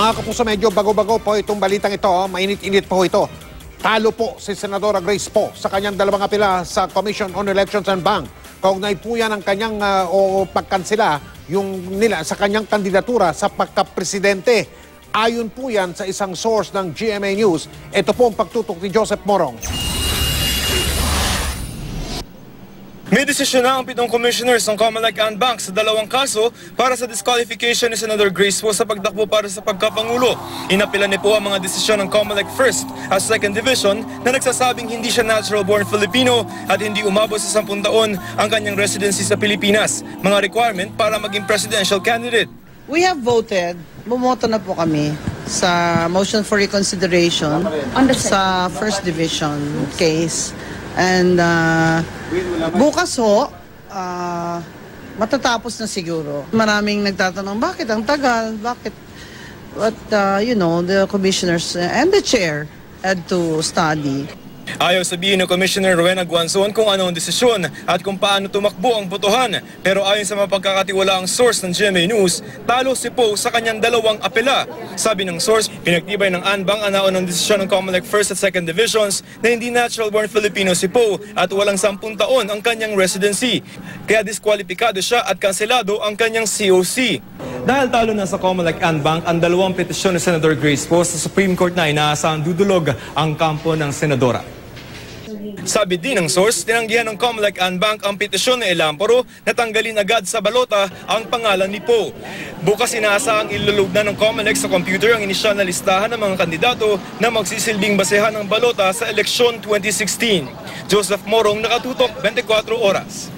Mga kapuso, medyo bago-bago po itong balitang ito. Mainit-init po ito. Talo po si Senadora Grace Poe sa kanyang dalawang apela sa Commission on Elections and Bank. Kaugnay po yan ang kanyang o pagkansela nila sa kanyang kandidatura sa pagkapresidente. Ayon po yan sa isang source ng GMA News. Ito po ang pagtutok ni Joseph Morong. May desisyon na ang 7 commissioners ng COMELEC and Bank sa dalawang kaso para sa disqualification ni Senator Grace Poe sa pagtakbo para sa pagkapangulo. Inapila ni Poe ang mga desisyon ng COMELEC First at Second Division na nagsasabing hindi siya natural-born Filipino at hindi umabot sa 10 taon ang kanyang residency sa Pilipinas, mga requirement para maging presidential candidate. We have voted, bumoto na po kami sa motion for reconsideration sa First Division case. And bukas ho, matatapos na siguro. Maraming nagtatanong, bakit ang tagal? Bakit? But, you know, the commissioners and the chair had to study. Ayaw sabihin ng Commissioner Rowena Guanzon kung ano ang desisyon at kung paano tumakbo ang botohan. Pero ayon sa mapagkakatiwalaang source ng GMA News, talo si Poe sa kanyang dalawang apela. Sabi ng source, pinagtibay ng ANBANG ang naunang desisyon ng COMELEC First at Second Divisions na hindi natural-born Filipino si Poe at walang 10 taon ang kanyang residency. Kaya diskwalipikado siya at kanselado ang kanyang COC. Dahil talo na sa COMELEC and Bank ang dalawang petisyon ni Senator Grace Poe sa Supreme Court na inaasahang dudulog ang kampo ng senadora. Sabi din ng source, tinanggihan ng COMELEC and Bank ang petisyon ni Elamporo na tanggalin agad sa balota ang pangalan ni Poe. Bukas inaasahang ilulog na ng COMELEC sa computer ang inisyal na listahan ng mga kandidato na magsisilbing basehan ng balota sa eleksyon 2016. Joseph Morong, nakatutok, 24 oras.